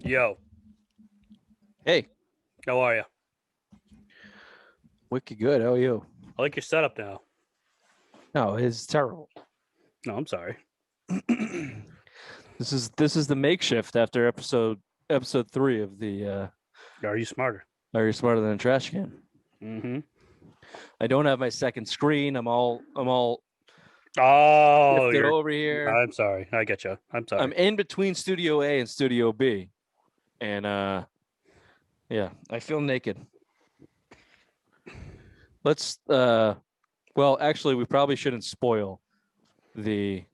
Yo, Hey, how are you? wicked good. How are you? I like your setup now. No, it's terrible. No, I'm sorry. This is the makeshift after episode 3 of the Are you smarter? Are You Smarter Than a Trash Can? Mm-hmm. I don't have my second screen. I'm all Oh, shifted over here. I'm sorry. I get you. I'm sorry. I'm in between Studio A and Studio B, and yeah, I feel naked. Let's well, actually, we probably shouldn't spoil the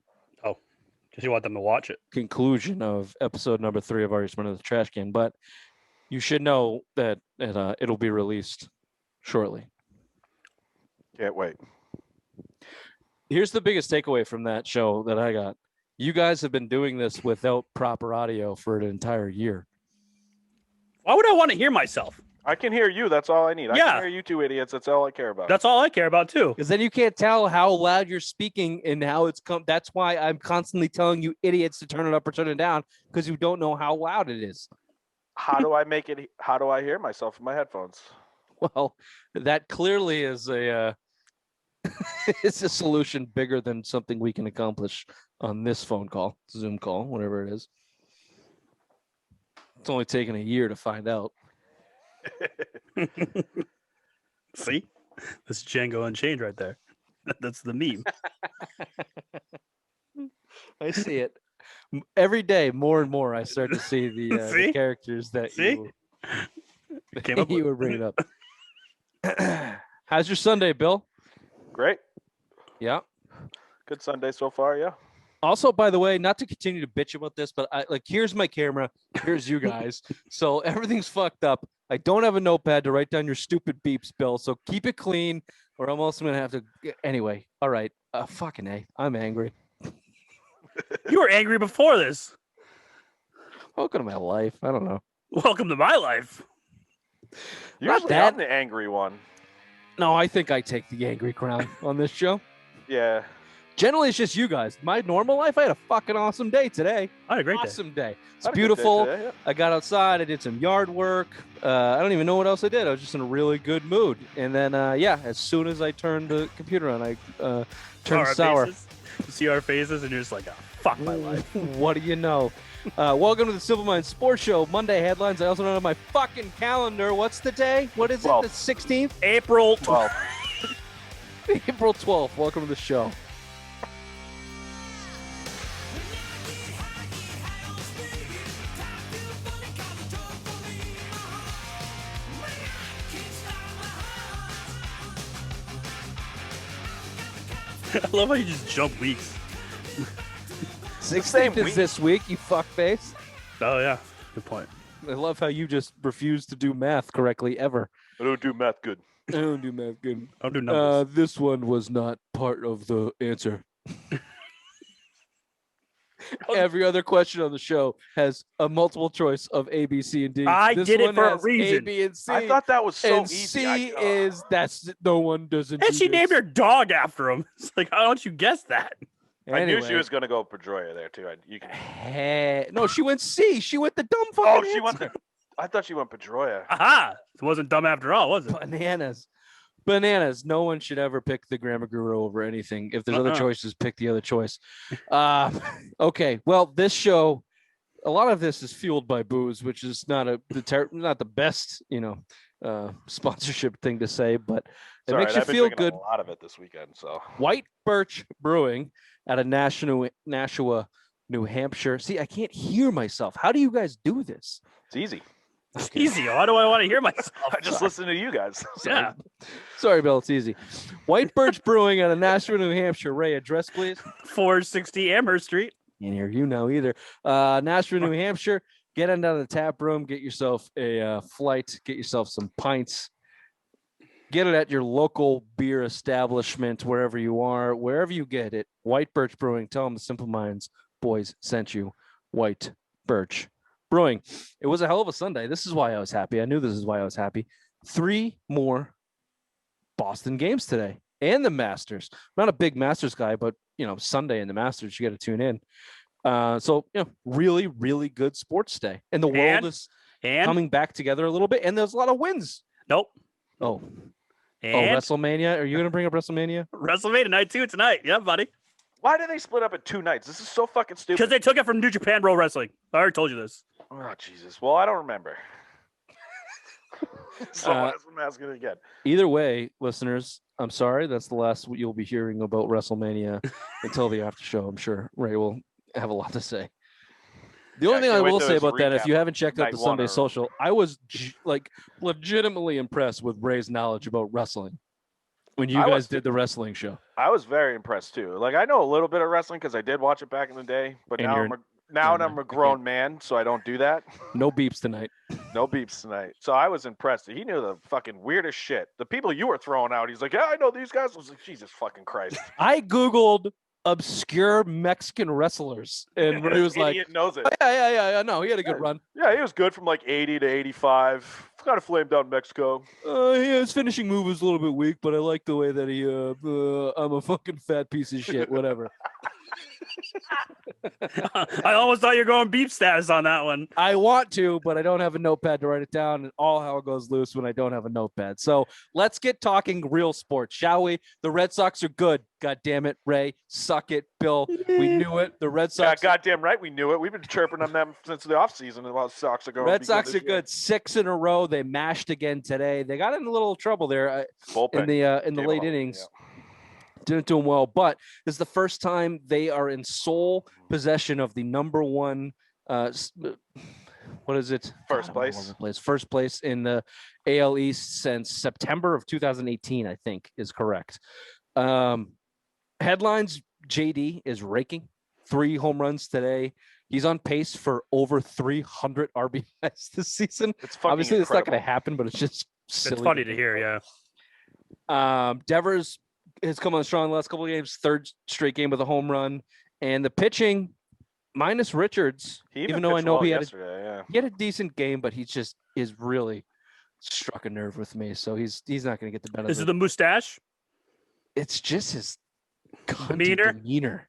Because you want them to watch it. conclusion of episode number 3 of Are You Smarter Than a Trash Can, but you should know that it'll be released shortly. Can't wait. Here's the biggest takeaway from that show that I got. You guys have been doing this without proper audio for an entire year. Why would I want to hear myself? I can hear you. That's all I need. I Yeah. can hear you two idiots. That's all I care about. That's all I care about, too. Because then you can't tell how loud you're speaking and how it's come. That's why I'm constantly telling you idiots to turn it up or turn it down, because you don't know how loud it is. How do I make it? How do I hear myself in my headphones? Well, that clearly is a it's a solution bigger than something we can accomplish on this phone call, Zoom call, whatever it is. It's only taken a year to find out. See? This is Django Unchained right there. That's the meme. I see it every day more and more. I start to see the See? characters that See? Came up you with. were bringing up. How's your Sunday, Bill? Great. Yeah. Good Sunday so far. Yeah. Also, by the way, not to continue to bitch about this, but here's my camera. Here's you guys. So everything's fucked up. I don't have a notepad to write down your stupid beeps, Bill. So keep it clean, or I'm also gonna have to. Anyway, all right. Fucking A. I'm angry. You were angry before this. Welcome to my life. I don't know. Welcome to my life. Usually that. I'm the angry one. No, I think I take the angry crown on this show. Yeah. Generally, it's just you guys. My normal life, I had a fucking awesome day today. I had a great day. Awesome day. It's Had a good day beautiful. today, yeah. I got outside. I did some yard work. I don't even know what else I did. I was just in a really good mood. And then, as soon as I turned the computer on, I turned Our sour. faces. You see our faces, and you're just like, oh, fuck my life. What do you know? Welcome to the Simple Mind Sports Show. Monday headlines. I also don't have my fucking calendar. What's the day? What is it? Well, The 16th? April 12th. Well, April 12th. Welcome to the show. I love how you just jump weeks. 16th is week. this week, you fuckface. Oh, yeah. Good point. I love how you just refuse to do math correctly ever. I don't do math good. I don't do math good. I'll do numbers. This one was not part of the answer. Every other question on the show has a multiple choice of A, B, C, and D. I This did it one for a has reason. A, B, and C. I thought that was so and easy. C is that's no one doesn't. And do she this. named her dog after him. It's like, how don't you guess that? I knew she Anyway. was going to go Pedroia there too. You can... No, she went C. She went the dumb fucking. Oh, she went. answer. I thought she went Pedroia. Aha! It wasn't dumb after all, was it? Bananas. No one should ever pick the grammar guru over anything. If there's other choices, pick the other choice. Okay. Well, this show, a lot of this is fueled by booze, which is not not the best, sponsorship thing to say, but it Sorry, makes you I've been feel drinking good. A lot of it this weekend. So White Birch Brewing out of Nashua, New Hampshire. See, I can't hear myself. How do you guys do this? it's easy. It's easy. Why do I want to hear myself? I just listen to you guys. Yeah. Sorry, Bill. It's easy. White Birch Brewing out of Nashua, New Hampshire. Ray, address, please. 460 Amherst Street. Can't hear you now either. Nashua, New Hampshire. Get on down to the tap room. Get yourself a flight. Get yourself some pints. Get it at your local beer establishment, wherever you are, wherever you get it. White Birch Brewing. Tell them the Simple Minds boys sent you. White Birch Brewing. It was a hell of a Sunday. This is why I was happy. I knew this is why I was happy. 3 more Boston games today and the Masters. I'm not a big Masters guy, but Sunday in the Masters, you got to tune in. So, really, really good sports day. And the world is coming back together a little bit. And there's a lot of wins. Nope. Oh, And WrestleMania. Are you going to bring up WrestleMania? WrestleMania night 2 tonight. Yeah, buddy. Why did they split up at 2 nights? This is so fucking stupid. Because they took it from New Japan Pro Wrestling. I already told you this. Oh, Jesus. Well, I don't remember. So I'm asking it again. Either way, listeners, I'm sorry. That's the last you'll be hearing about WrestleMania until the after show. I'm sure Ray will have a lot to say. The only thing I will say about that, if you haven't checked out the Sunday Social, I was legitimately impressed with Ray's knowledge about wrestling when you guys did the wrestling show. I was very impressed too. Like, I know a little bit of wrestling because I did watch it back in the day, but now I'm a grown man, so I don't do that. No beeps tonight. No beeps tonight. So I was impressed. He knew the fucking weirdest shit. The people you were throwing out, he's like, yeah, I know these guys. I was like, Jesus fucking Christ. I Googled obscure Mexican wrestlers, and he was like, knows it. Oh, yeah. No, he had a good run. Yeah, he was good from like 80 to 85. Kind of flamed out in Mexico. His finishing move was a little bit weak, but I like the way that he, I'm a fucking fat piece of shit, whatever. I almost thought you were going beep status on that one. I want to, but I don't have a notepad to write it down, and all hell goes loose when I don't have a notepad. So let's get talking real sports, shall we? The Red Sox are good. God damn it, Ray. Suck it, Bill. We knew it. The Red Sox. Yeah, goddamn right, we knew it. We've been chirping on them since the offseason. The Sox are going. Red Sox are good. 6 in a row. They mashed again today. They got in a little trouble there in the late innings. Yeah. Didn't do them well, but this is the first time they are in sole possession of the number one. What is it? First place. First place in the AL East since September of 2018, I think is correct. Headlines: JD is raking 3 home runs today. He's on pace for over 300 RBIs this season. Obviously, it's not going to happen, but it's just silly. It's funny to hear, yeah. Devers has come on strong the last couple of games, 3rd straight game with a home run, and the pitching minus Richards. Even though I know he had a decent game, but he just is really struck a nerve with me. So he's not going to get the better. Is it the mustache? It's just his demeanor.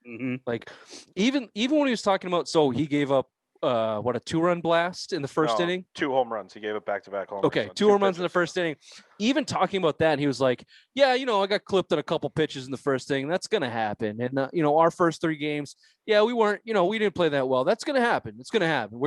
Mm-hmm. Like even when he was talking about, so he gave up a 2-run blast in the first inning. 2 home runs. He gave it back-to-back home runs. Okay, 2 home runs in the first inning. Even talking about that, he was like, yeah, I got clipped on a couple pitches in the first inning. That's going to happen. And, our first 3 games, we weren't, we didn't play that well. That's going to happen. It's going to happen.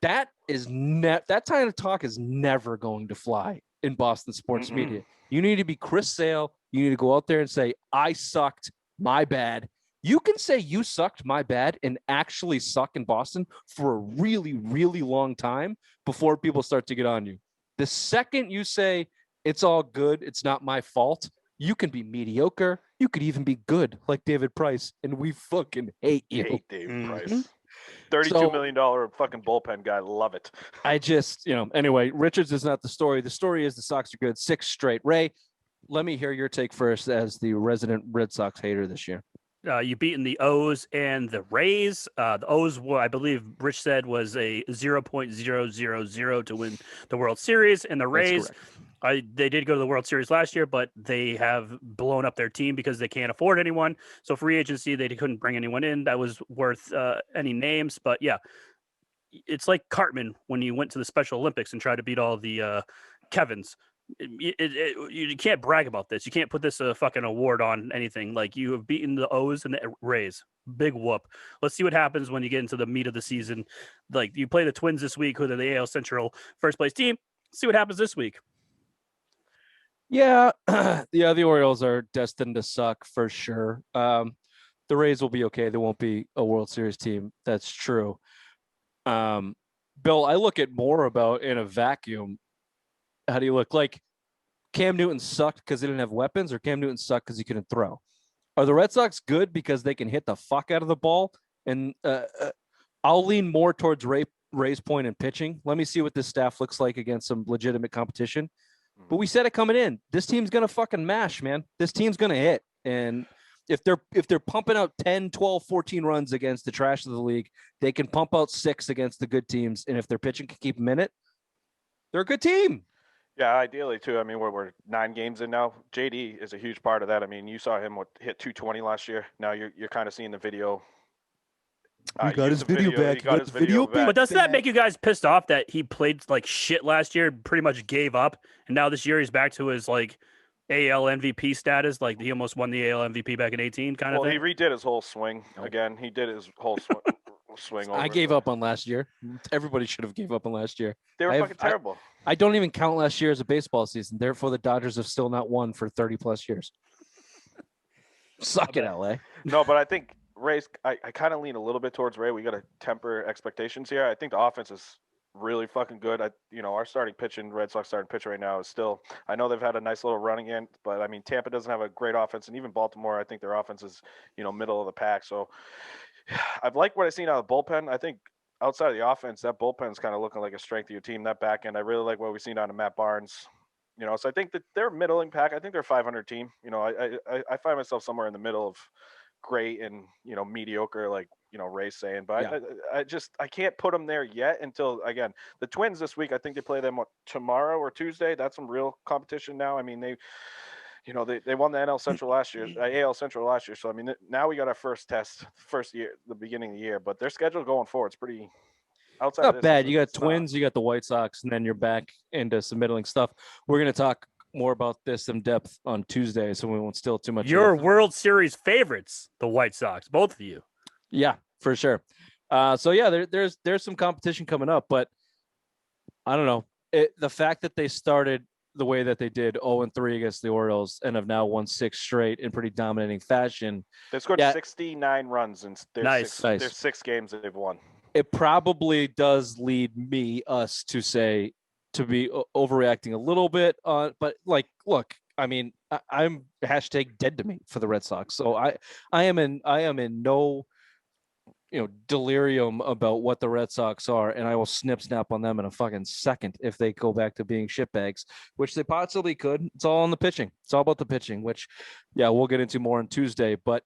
That kind of talk is never going to fly in Boston sports media. You need to be Chris Sale. You need to go out there and say, I sucked, my bad. You can say you sucked, my bad, and actually suck in Boston for a really, really long time before people start to get on you. The second you say it's all good, it's not my fault, you can be mediocre. You could even be good, like David Price, and we fucking hate you. Hate David Price. $32 million fucking bullpen guy. Love it. I just, anyway, Richards is not the story. The story is the Sox are good. 6 straight. Ray, let me hear your take first as the resident Red Sox hater this year. You beaten the O's and the Rays. The O's, I believe Rich said, was a 0.000 to win the World Series. And the Rays, they did go to the World Series last year, but they have blown up their team because they can't afford anyone. So free agency, they couldn't bring anyone in that was worth any names. But yeah, it's like Cartman when he went to the Special Olympics and tried to beat all the Kevins. You can't brag about this. You can't put this fucking award on anything. Like, you have beaten the O's and the Rays. Big whoop. Let's see what happens when you get into the meat of the season. Like, you play the Twins this week, who are the AL Central first place team. See what happens this week. Yeah, the Orioles are destined to suck for sure. The Rays will be okay. They won't be a World Series team. That's true. Bill, I look at more about in a vacuum. How do you look? Like Cam Newton sucked because they didn't have weapons, or Cam Newton sucked because he couldn't throw? Are the Red Sox good because they can hit the fuck out of the ball? And I'll lean more towards Ray's point in pitching. Let me see what this staff looks like against some legitimate competition. But we said it coming in. This team's going to fucking mash, man. This team's going to hit. And if they're pumping out 10, 12, 14 runs against the trash of the league, they can pump out 6 against the good teams. And if their pitching can keep them in it, they're a good team. Yeah, ideally too. I mean, we're 9 games in now. JD is a huge part of that. I mean, you saw him hit 220 last year. Now you're kind of seeing the video He got his video back. He got his video back. But doesn't that make you guys pissed off that he played like shit last year, pretty much gave up, and now this year he's back to his like AL MVP status? Like he almost won the AL MVP back in 18, kind of thing. Well, he redid his whole swing again. He did his whole swing over. I gave up on last year. Everybody should have gave up on last year. They were fucking terrible. I don't even count last year as a baseball season. Therefore, the Dodgers have still not won for 30 plus years. Suck it, LA. No, but I think Ray's. I kind of lean a little bit towards Ray. We got to temper expectations here. I think the offense is really fucking good. Our starting pitching, Red Sox starting pitcher right now is still. I know they've had a nice little running in, but I mean Tampa doesn't have a great offense, and even Baltimore, I think their offense is middle of the pack. So I've liked what I've seen out of the bullpen. I think outside of the offense, that bullpen is kind of looking like a strength of your team. That back end, I really like what we've seen out of Matt Barnes. So I think that they're a middling pack. I think they're a 500 team. I find myself somewhere in the middle of great and mediocre, like Ray's saying. But yeah. I can't put them there yet until again the Twins this week. I think they play them tomorrow or Tuesday. That's some real competition now. I mean they won the NL Central last year, AL Central last year. So I mean now we got our first test, first year, the beginning of the year. But their schedule going forward is pretty. Outside not bad. You got Twins, you got the White Sox, and then you're back into some middling stuff. We're going to talk more about this in depth on Tuesday, so we won't steal too much. Your World Series favorites, the White Sox, both of you. Yeah, for sure. So yeah, there's some competition coming up, but I don't know. The fact that they started the way that they did, 0-3 against the Orioles, and have now won 6 straight in pretty dominating fashion. They scored 69 runs in their Nice. 6 games that they've won. It probably does lead us to say to be overreacting a little bit but like, look, I mean, I'm hashtag dead to me for the Red Sox. So I am in no, delirium about what the Red Sox are. And I will snap on them in a fucking second if they go back to being shitbags, which they possibly could. It's all on the pitching. It's all about the pitching, which we'll get into more on Tuesday, but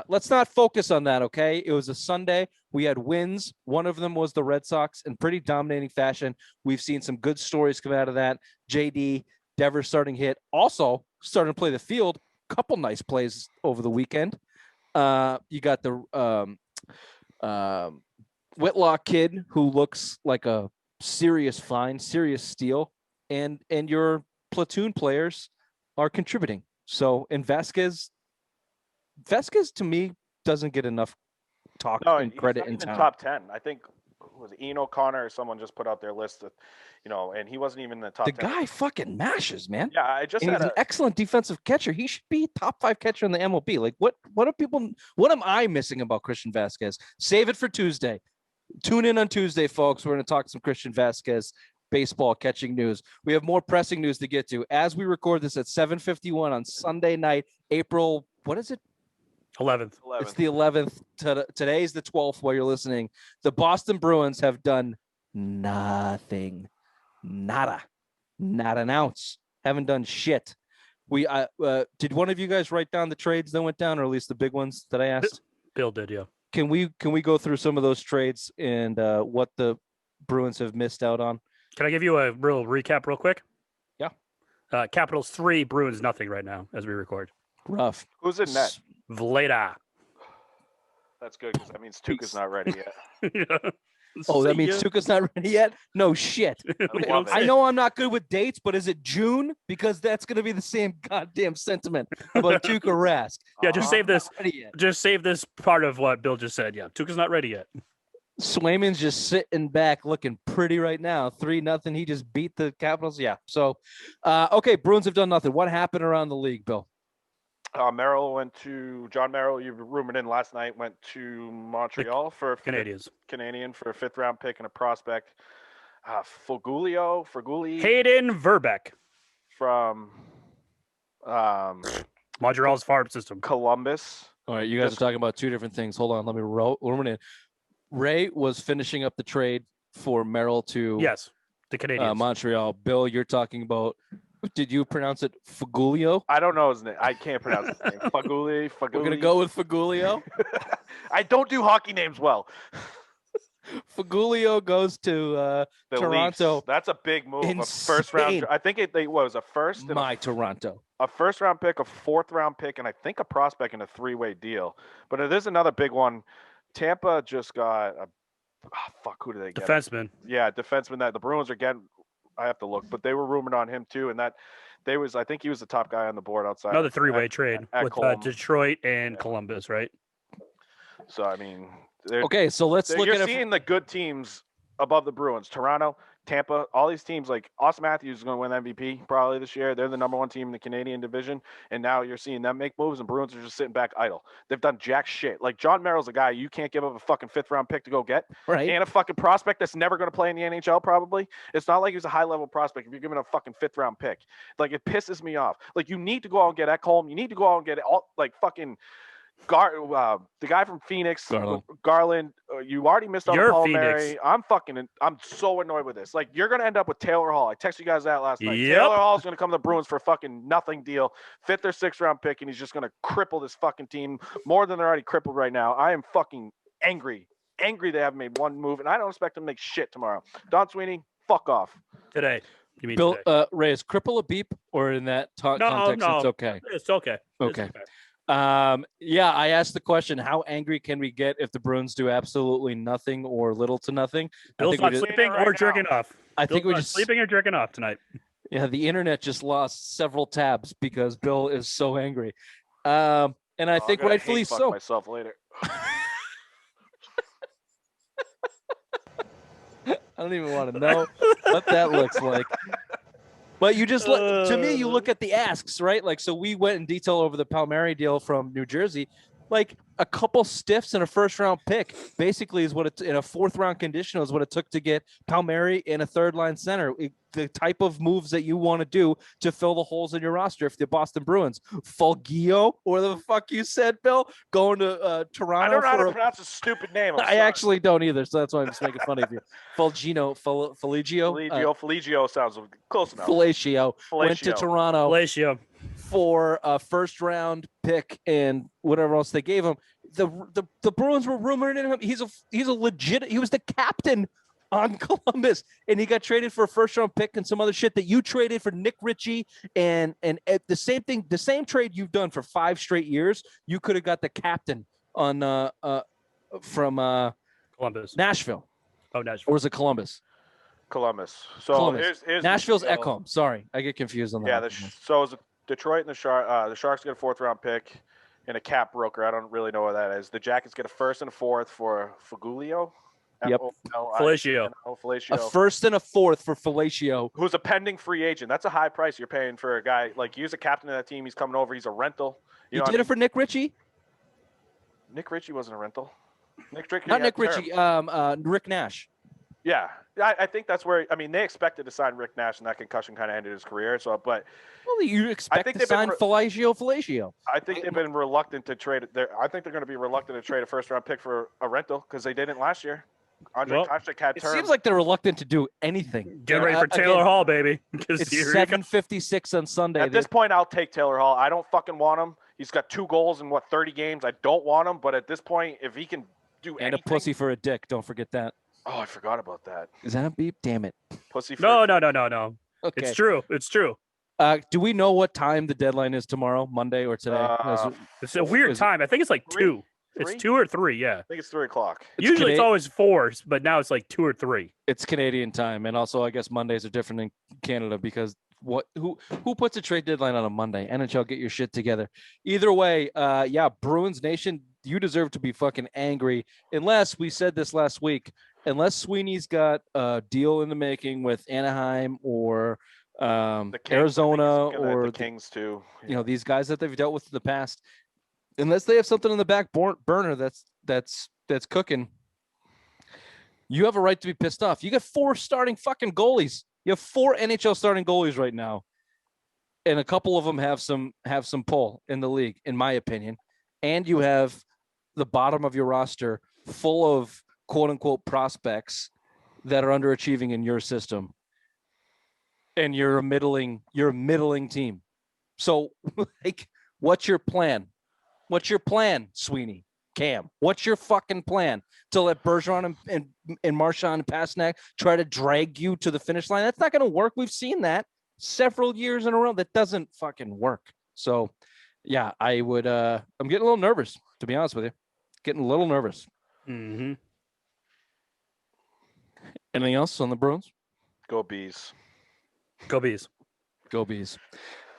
let's not focus on that, okay? It was a Sunday. We had wins. One of them was the Red Sox in pretty dominating fashion. We've seen some good stories come out of that. JD, Devers starting hit. Also starting to play the field. Couple nice plays over the weekend. You got the Whitlock kid who looks like a serious find, serious steal. And your platoon players are contributing. So, and Vasquez to me doesn't get enough talk and credit in town. Top 10. I think was Ian O'Connor or someone just put out their list of, and he wasn't even in the top 10. The guy fucking mashes, man. Yeah, he's an excellent defensive catcher. He should be top 5 catcher in the MLB. Like what am I missing about Christian Vasquez? Save it for Tuesday. Tune in on Tuesday, folks. We're going to talk some Christian Vasquez baseball catching news. We have more pressing news to get to as we record this at 7:51 on Sunday night, April, what is it? 11th. It's the 11th. Today's the 12th while you're listening. The Boston Bruins have done nothing. Nada. Not an ounce. Haven't done shit. We did one of you guys write down the trades that went down, or at least the big ones that I asked? Bill did, yeah. Can we go through some of those trades and what the Bruins have missed out on? Can I give you a real recap real quick? Yeah. Capitals 3, Bruins nothing right now as we record. Rough. Who's in net? Vlada. That's good because that means Tuukka's not ready yet. Yeah. Oh, that means Tuukka's not ready yet? No shit. I know I'm not good with dates, but is it June? Because that's going to be the same goddamn sentiment about Tuukka Rask. Yeah, just save this. Just save this part of what Bill just said. Yeah, Tuukka's not ready yet. Swayman's just sitting back looking pretty right now. 3-0. He just beat the Capitals. Yeah. So, okay, Bruins have done nothing. What happened around the league, Bill? Merrill went to John Merrill. You rumored in last night. Went to Montreal for Canadian for a 5th round pick and a prospect. Faguley. Hayden Verbeek from Montreal's farm system. Columbus. All right, you guys are talking about 2 different things. Hold on, let me roll in. Ray was finishing up the trade for Merrill to the Canadians. Montreal. Bill, you're talking about. Did you pronounce it Fagulio? I don't know his name. I can't pronounce his name. Faguli. We're going to go with Fagulio. I don't do hockey names well. Fagulio goes to Toronto. Leafs. That's a big move. Insane. A first round. I think it was a first. And Toronto. A 1st round pick, a 4th round pick, and I think a prospect in a 3-way deal. But it is another big one. Tampa just got a who did they get? Defenseman. Yeah, defenseman that the Bruins are getting. I have to look, but they were rumored on him too, and I think he was the top guy on the board outside. Another three-way trade with Detroit and Columbus, right? So I mean, okay, so let's look at seeing the good teams above the Bruins. Toronto, Tampa, all these teams like Austin Matthews is going to win MVP probably this year. They're the number one team in the Canadian division, and now you're seeing them make moves, and Bruins are just sitting back idle. They've done jack shit. Like John Merrill's a guy you can't give up a fucking 5th-round pick to go get, right? And a fucking prospect that's never going to play in the NHL probably. It's not like he's a high-level prospect if you're giving a fucking 5th-round pick. Like it pisses me off. Like you need to go out and get Ekholm. You need to go out and get all like fucking. The guy from Phoenix, Garland, you already missed on Palmieri. I'm so annoyed with this. Like, you're going to end up with Taylor Hall. I texted you guys that last night. Taylor Hall's going to come to the Bruins for a fucking nothing deal, 5th or 6th-round pick, and he's just going to cripple this fucking team more than they're already crippled right now. I am fucking angry. Angry they haven't made one move, and I don't expect them to make shit tomorrow. Don Sweeney, fuck off. Today. You mean Bill, today? Ray, is cripple a beep, or in that context, it's okay? It's okay. Okay. I asked the question, how angry can we get if the Bruins do absolutely nothing or little to nothing? Bill's not sleeping or jerking off. I think we just sleeping or jerking off tonight. Yeah, the internet just lost several tabs because Bill is so angry. And I think rightfully so. Myself later. I don't even want to know what that looks like. But you just to me, you look at the asks, right? Like, so we went in detail over the Palmieri deal from New Jersey. Like a couple stiffs and a 1st-round pick basically is what it in a 4th-round conditional is what it took to get Palmieri in a 3rd-line center. The type of moves that you want to do to fill the holes in your roster if the Boston Bruins. Fulgio, or the fuck you said, Bill, going to Toronto. I don't know how to pronounce a stupid name. I actually don't either, so that's why I'm just making fun of you. Fulgio. Feligio sounds close enough. Feligio went to Toronto. Feligio. For a 1st-round pick and whatever else they gave him. The Bruins were rumored in him. He was the captain on Columbus, and he got traded for a 1st-round pick and some other shit that you traded for Nick Ritchie and the same trade you've done for 5 straight years. You could have got the captain on from Columbus, Nashville. Oh, Nashville. Or was it Columbus? Columbus. So Columbus. Here's Nashville's Ekholm. Sorry, I get confused on that. Yeah. So is Detroit and the Sharks get a 4th-round pick and a cap broker. I don't really know what that is. The Jackets get a 1st and a 4th for Fagulio. Yep. Feligio. A 1st and a 4th for Feligio, who's a pending free agent. That's a high price you're paying for a guy like he's a captain of that team. He's coming over. He's a rental. You did it for Nick Ritchie. Nick Ritchie wasn't a rental. Nick Ritchie. Not Nick Ritchie. Rick Nash. Yeah, I think that's where. I mean, they expected to sign Rick Nash, and that concussion kind of ended his career. So, but you expect to sign Feligio. I think they've been reluctant to trade. I think they're going to be reluctant to trade a 1st-round pick for a rental because they didn't last year. Andre Koscheck had terms. It seems like they're reluctant to do anything. Get ready for Taylor Hall, baby. It's 7:56 on Sunday. At this point, I'll take Taylor Hall. I don't fucking want him. He's got 2 goals in 30 games. I don't want him. But at this point, if he can do anything, and a pussy for a dick. Don't forget that. Oh, I forgot about that. Is that a beep? Damn it. Pussy for No. Okay. It's true. Do we know what time the deadline is tomorrow, Monday or today? It's a weird time. I think it's like 2. It's 2 or 3, yeah. I think it's 3 o'clock. Usually it's always 4, but now it's like 2 or 3. It's Canadian time, and also I guess Mondays are different in Canada because who puts a trade deadline on a Monday? NHL, get your shit together. Either way, Bruins Nation, you deserve to be fucking angry. Unless we said this last week, unless Sweeney's got a deal in the making with Anaheim or Arizona or the Kings too. You know, these guys that they've dealt with in the past. Unless they have something in the back burner that's cooking, you have a right to be pissed off. You got 4 starting fucking goalies. You have 4 NHL starting goalies right now, and a couple of them have some pull in the league, in my opinion. And you have the bottom of your roster full of quote unquote prospects that are underachieving in your system, and you're a middling team. So, like, what's your plan? What's your plan, Sweeney? Cam, what's your fucking plan? To let Bergeron and Marchand and Pasternak try to drag you to the finish line? That's not going to work. We've seen that several years in a row. That doesn't fucking work. So, yeah, I would. I'm getting a little nervous, to be honest with you. Getting a little nervous. Mm-hmm. Anything else on the Bruins? Go Bees. Go Bees. Go Bees.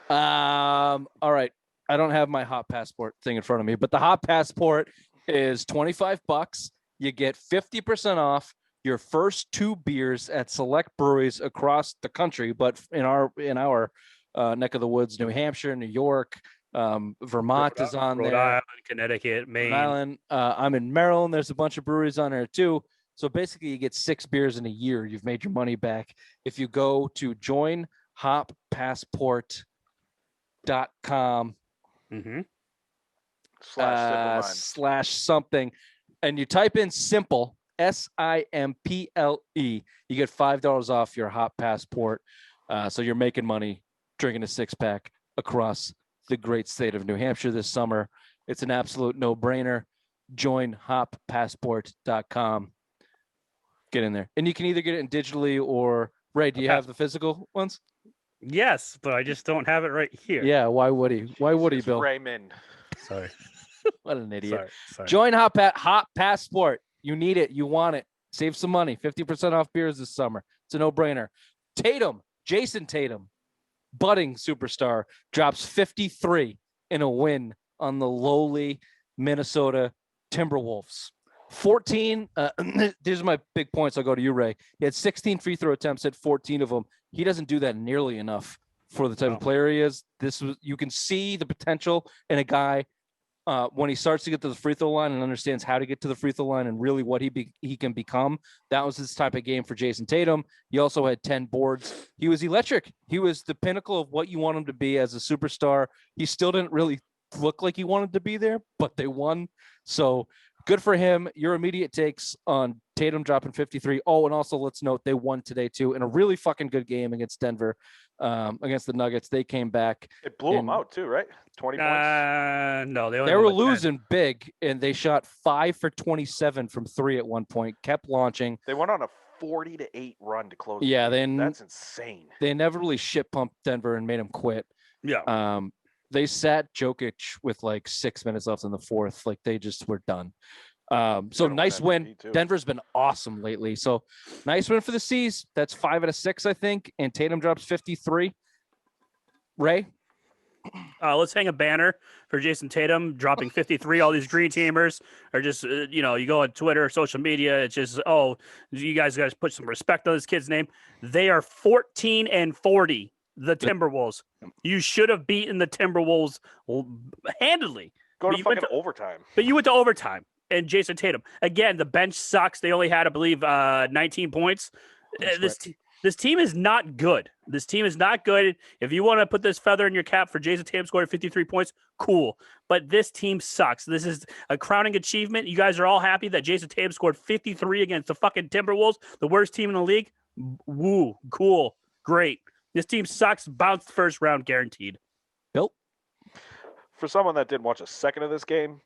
All right. I don't have my hot passport thing in front of me, but the hot passport is $25. You get 50% off your first 2 beers at select breweries across the country, but in our neck of the woods, New Hampshire, New York, Vermont is on Rhode there. Island, Connecticut, Maine. Rhode Island. I'm in Maryland. There's a bunch of breweries on there too. So basically, you get 6 beers in a year. You've made your money back if you go to joinhoppassport.com Mm-hmm. /simple / something, and you type in simple SIMPLE. You get $5 off your hop passport. So you're making money drinking a 6-pack across the great state of New Hampshire this summer. It's an absolute no-brainer. Join hoppassport.com. Get in there, and you can either get it in digitally or Ray. Do you have the physical ones? Yes, but I just don't have it right here. Yeah. Why would he? Why would he, Bill? Raymond. Sorry. What an idiot. Sorry. Join Hop Passport. You need it. You want it. Save some money. 50% off beers this summer. It's a no-brainer. Jason Tatum, budding superstar, drops 53 in a win on the lowly Minnesota Timberwolves. 14. These are my big points. I'll go to you, Ray. He had 16 free throw attempts, hit 14 of them. He doesn't do that nearly enough for the type of player he is. You can see the potential in a guy when he starts to get to the free throw line and understands how to get to the free throw line and really what he can become. That was this type of game for Jason Tatum. He also had 10 boards. He was electric. He was the pinnacle of what you want him to be as a superstar. He still didn't really look like he wanted to be there, but they won. So good for him. Your immediate takes on Tatum dropping 53. Oh, and also let's note they won today too in a really fucking good game against Denver, against the Nuggets. They came back. It blew them out too, right? 20 points. No, they were losing big, and they shot 5 for 27 from 3 at one point. Kept launching. They went on a 40-8 run to close. Yeah, that's insane. They never really shit pumped Denver and made him quit. Yeah. They sat Jokic with like 6 minutes left in the fourth. Like they just were done. So nice win. Denver's been awesome lately. So nice win for the C's. That's 5 out of 6, I think. And Tatum drops 53. Ray? Let's hang a banner for Jason Tatum dropping 53. All these green teamers are just, you go on Twitter, social media. It's just, you guys put some respect on this kid's name. They are 14-40. The Timberwolves. You should have beaten the Timberwolves handily. Go to fucking overtime. But you went to overtime. And Jason Tatum. Again, the bench sucks. They only had, I believe, 19 points. This team is not good. This team is not good. If you want to put this feather in your cap for Jason Tatum scoring 53 points, cool. But this team sucks. This is a crowning achievement. You guys are all happy that Jason Tatum scored 53 against the fucking Timberwolves, the worst team in the league. Woo, cool, great. This team sucks. Bounced first round guaranteed. Bill? For someone that didn't watch a second of this game,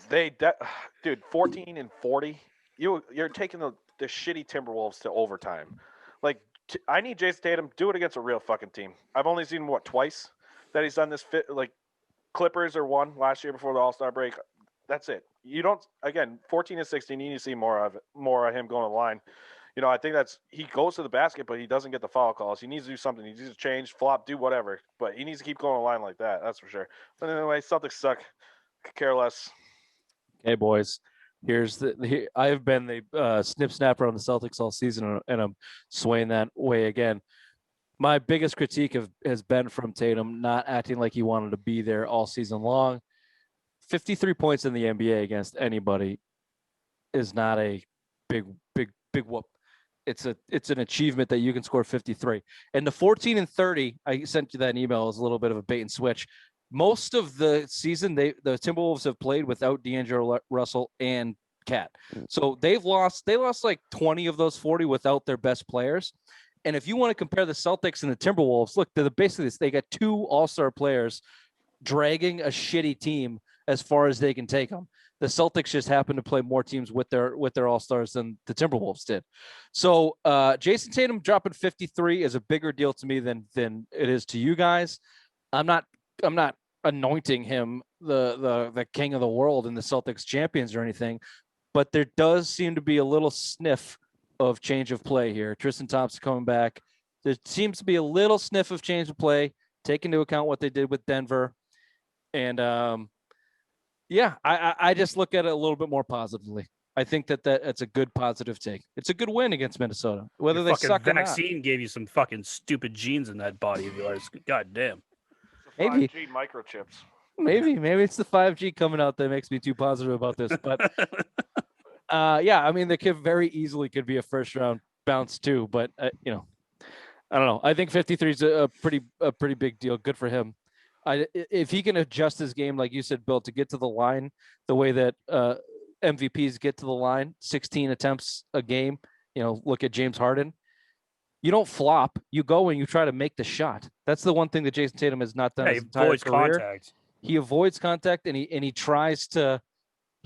dude, 14-40. You're taking the shitty Timberwolves to overtime. Like, I need Jason Tatum. Do it against a real fucking team. I've only seen twice that he's done this. Clippers are one last year before the All-Star break. That's it. You don't. Again, 14-16. You need to see more of him going to the line. I think he goes to the basket, but he doesn't get the foul calls. He needs to do something. He needs to change, flop, do whatever. But he needs to keep going to the line like that. That's for sure. But anyway, Celtics suck. Could care less. Hey, boys. I have been the snip snapper on the Celtics all season, and I'm swaying that way again. My biggest critique has been from Tatum not acting like he wanted to be there all season long. 53 points in the NBA against anybody is not a big whoop. It's an achievement that you can score 53. And the 14-30, I sent you that email as a little bit of a bait and switch. Most of the season, the Timberwolves have played without D'Angelo Russell and Cat. So they lost like 20 of those 40 without their best players. And if you want to compare the Celtics and the Timberwolves, look, they're basically this. They got 2 all-star players dragging a shitty team as far as they can take them. The Celtics just happen to play more teams with their all-stars than the Timberwolves did. So Jason Tatum dropping 53 is a bigger deal to me than it is to you guys. I'm not anointing him the king of the world and the Celtics champions or anything, but there does seem to be a little sniff of change of play here. Tristan Thompson coming back. There seems to be a little sniff of change of play, take into account what they did with Denver. And I just look at it a little bit more positively. I think that's a good positive take. It's a good win against Minnesota, whether Your they fucking suck or not. vaccine gave you some fucking stupid genes in that body of yours. God damn. Maybe 5G microchips. Maybe it's the 5G coming out that makes me too positive about this. But I mean, the kid very easily could be a first round bounce too. But I don't know. I think 53 is a pretty big deal. Good for him. If he can adjust his game, like you said, Bill, to get to the line the way that MVPs get to the line, 16 attempts a game. Look at James Harden. You don't flop. You go and you try to make the shot. That's the one thing that Jason Tatum has not done his entire career. Contact. He avoids contact and he tries to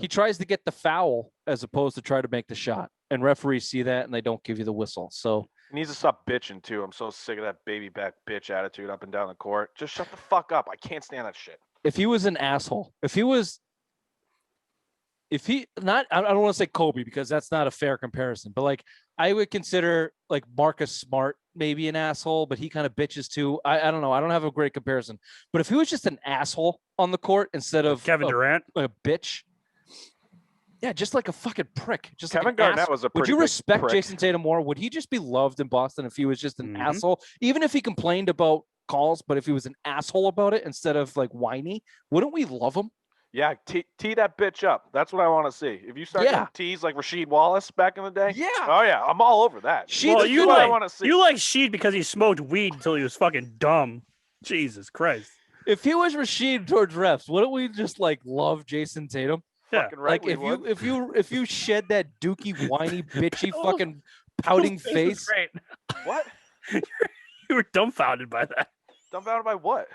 get the foul as opposed to try to make the shot. And referees see that and they don't give you the whistle. So he needs to stop bitching too. I'm so sick of that baby back bitch attitude up and down the court. Just shut the fuck up. I can't stand that shit. If he was an asshole, I don't want to say Kobe because that's not a fair comparison, but like I would consider like Marcus Smart maybe an asshole, but he kind of bitches too. I don't know. I don't have a great comparison, but if he was just an asshole on the court instead of Kevin Durant, a bitch. Yeah, just like a fucking prick. Just Kevin like Garnett was a pretty Would you big respect prick. Jason Tatum more? Would he just be loved in Boston if he was just an asshole? Even if he complained about calls, but if he was an asshole about it instead of like whiny, wouldn't we love him? Yeah, tee that bitch up. That's what I want to see. If you start getting teased like Rasheed Wallace back in the day, oh yeah, I'm all over that. You like Sheed because he smoked weed until he was fucking dumb. Jesus Christ! If he was Rasheed towards refs, wouldn't we just like love Jason Tatum? Yeah, right, like if you shed that dookie, whiny, bitchy, fucking pouting face. Great. What? You were dumbfounded by that. Dumbfounded by what?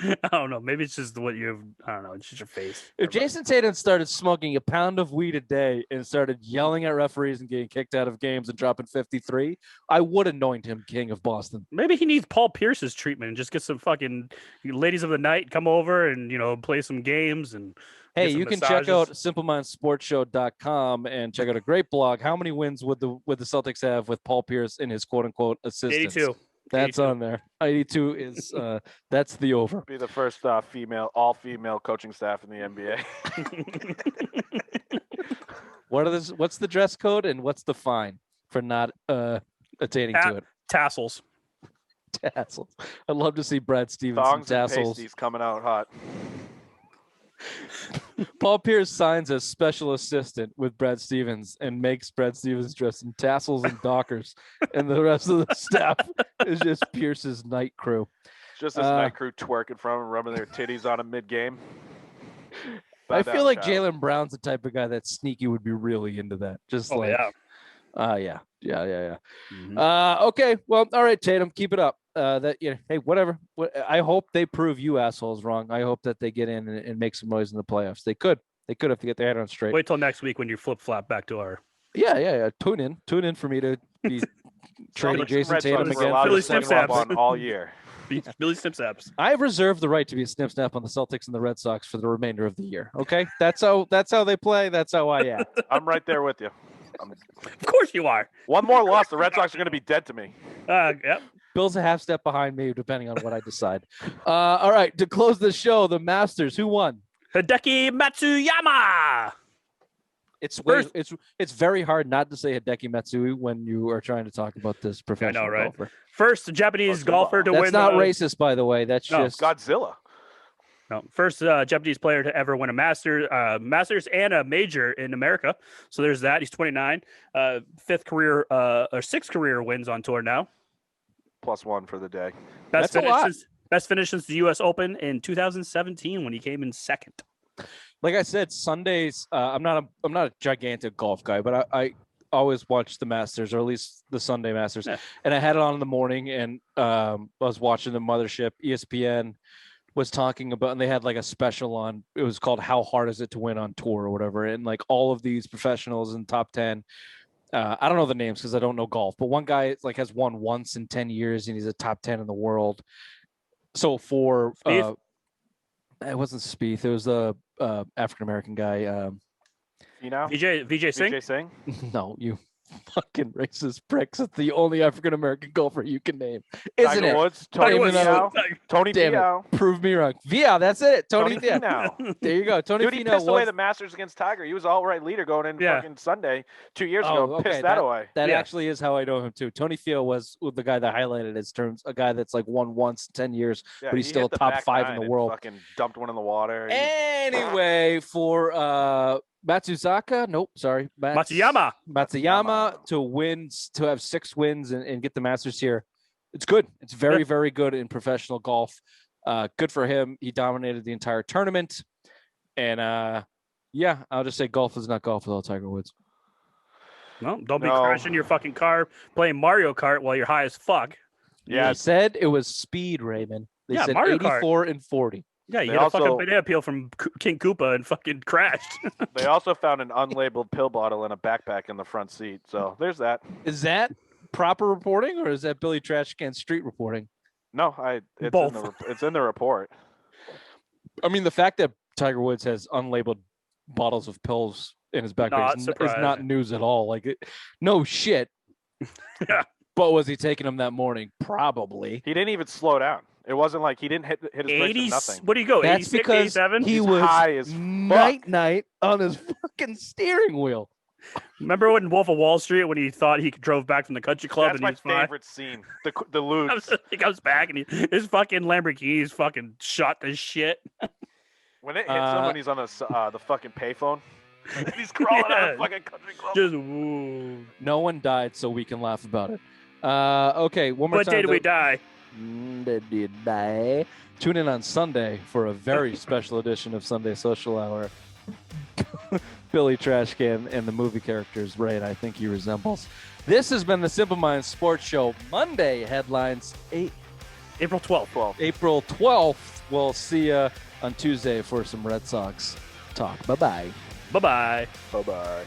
I don't know. Maybe it's just what you have. I don't know. It's just your face. If Jason Tatum started smoking a pound of weed a day and started yelling at referees and getting kicked out of games and dropping 53, I would anoint him king of Boston. Maybe he needs Paul Pierce's treatment and just get some fucking ladies of the night come over and play some games and. Hey, you can check out simplemindsportshow.com and check out a great blog. How many wins would the Celtics have with Paul Pierce and his quote unquote assistants? 82. That's 82. On there. 82 is that's the over. Be the first all female coaching staff in the NBA. What's the dress code and what's the fine for not attaining to it? Tassels. Tassels. I'd love to see Brad Stevens Thongs in tassels. And pasties coming out hot. Paul Pierce signs as special assistant with Brad Stevens and makes Brad Stevens dress in tassels and dockers, and the rest of the staff is just Pierce's night crew. Just this night crew twerking from him, rubbing their titties on him mid-game. I feel like Jaylen Brown's the type of guy that sneaky would be really into that. Just yeah. Mm-hmm. Okay, well, all right, Tatum, keep it up. Hey, whatever. I hope they prove you assholes wrong. I hope that they get in and make some noise in the playoffs. They could if they get their head on straight. Wait till next week when you flip flap back to our. Yeah. Tune in for me to be trading Jason Tatum again. Billy Snip-Snaps on all year. Billy Snip-Snaps. I have reserved the right to be a snip-snap on the Celtics and the Red Sox for the remainder of the year. Okay, that's how they play. That's how I act. I'm right there with you. Of course you are. One more loss, the Red Sox are going to be dead to me. Yep. Bill's a half step behind me, depending on what I decide. All right, to close the show, the Masters. Who won? Hideki Matsuyama. It's very hard not to say Hideki Matsui when you are trying to talk about this professional golfer. First Japanese golfer to win. That's not racist, by the way. That's just Godzilla. No, first Japanese player to ever win a Masters and a major in America. So there's that. He's 29. Sixth career wins on tour now. +1 for the day. Best finish since the U.S. Open in 2017 when he came in second. Like I said, Sundays. I'm not a gigantic golf guy, but I always watch the Masters, or at least the Sunday Masters. Yeah. And I had it on in the morning, and I was watching the mothership. ESPN was talking about, and they had like a special on. It was called "How Hard Is It to Win on Tour" or whatever, and like all of these professionals in top 10. I don't know the names because I don't know golf, but one guy has won once in 10 years, and he's a top 10 in the world. So for it wasn't Spieth, it was the African American guy. Finau? VJ Singh? VJ Singh? No, you fucking racist pricks. It's the only African American golfer you can name, isn't Tiger it? Woods? Tony Tiger Woods. Finau? Tony Damn it. Finau? Prove me wrong. Via, that's it. Tony Via. Finau. There you go. Tony Dude, he Finau pissed away was the Masters against Tiger. He was all right leader going in Yeah. fucking Sunday 2 years Oh, ago. okay, Pissed that away. That Yeah. actually is how I know him too. Tony Fio was the guy that highlighted his terms, a guy that's like won once in 10 years, Yeah, but he's he still hit the top back 5 in nine the and world. Fucking dumped one in the water. Anyway, for Matsuyama to have 6 wins and get the Masters here, it's good. It's very, very good in professional golf. Good for him. He dominated the entire tournament. And I'll just say golf is not golf without Tiger Woods. No, don't be crashing your fucking car playing Mario Kart while you're high as fuck. Yeah, They said it was speed, Raymond. They said Mario 84 and 40. Yeah, you They get a fucking also- banana peel from King Koopa and fucking crashed. They also found an unlabeled pill bottle in a backpack in the front seat. So there's that. Is that proper reporting or is that Billy Trashcan street reporting? No, it's Both. it's in the report. I mean, the fact that Tiger Woods has unlabeled bottles of pills in his backpack Not is not surprising. news at all. Like, no shit. Yeah. But was he taking them that morning? Probably. He didn't even slow down. It wasn't like he didn't hit his brakes 80. or nothing. What do you go? That's 86, because 87? he He's was high as fuck. night on his fucking steering wheel. Remember when Wolf of Wall Street when he thought he drove back from the country club That's and my he's fine? favorite scene. The lubes. He comes back and his fucking Lamborghini's fucking shot to shit. When it hits him when he's on the fucking payphone. And he's crawling out of fucking country club. Just woo. No one died, so we can laugh about it. Okay, one more What time. day did we die? They did die. Tune in on Sunday for a very special edition of Sunday Social Hour. Billy Trashcan and the movie characters Ray and I think he resembles. This has been the Simple Minds Sports Show. Monday headlines, April 12th. April 12th. We'll see you on Tuesday for some Red Sox talk. Bye-bye. Bye-bye. Bye-bye.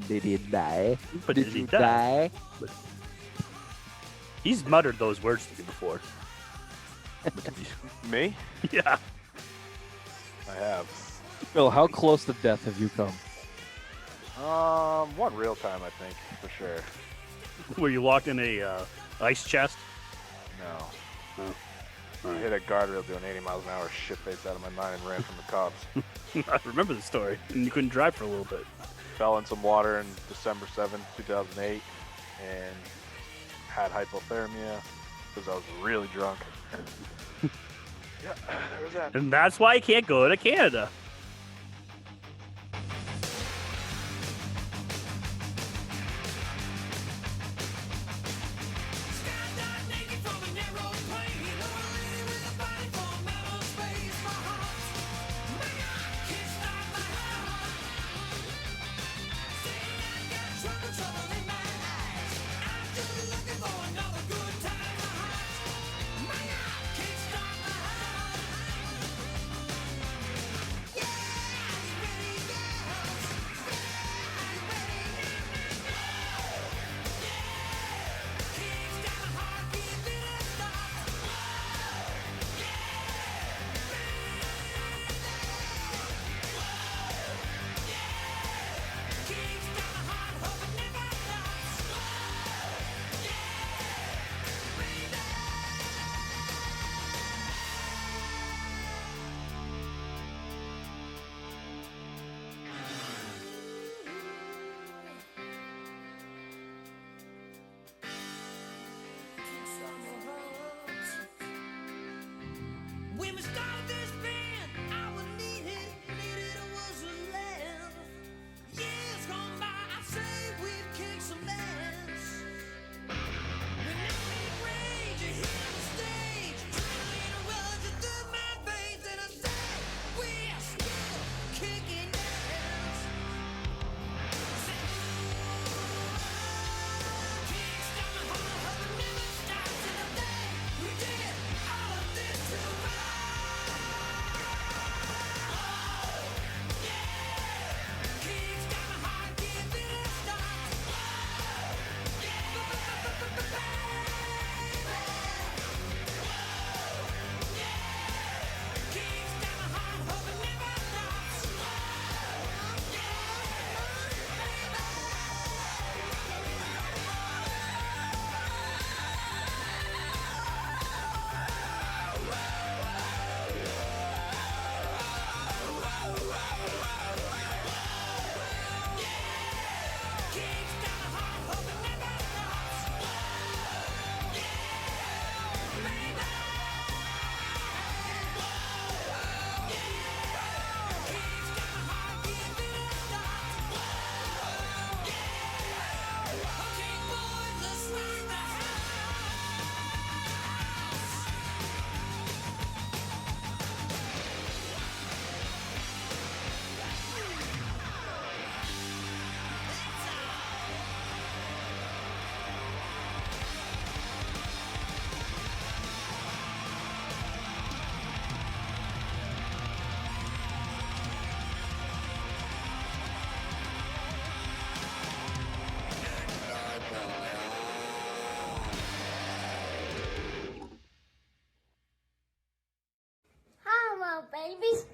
Did he die? But did he die? die? He's muttered those words to me before. Me? Yeah. I have. Phil, how close to death have you come? One real time, I think, for sure. Were you locked in a ice chest? No. Oh. I hit a guardrail doing 80 miles an hour, shit faced out of my mind, and ran from the cops. I remember the story. And you couldn't drive for a little bit. Fell in some water in December 7th, 2008, and had hypothermia because I was really drunk. Yeah, there was that. And that's why you can't go to Canada. babies?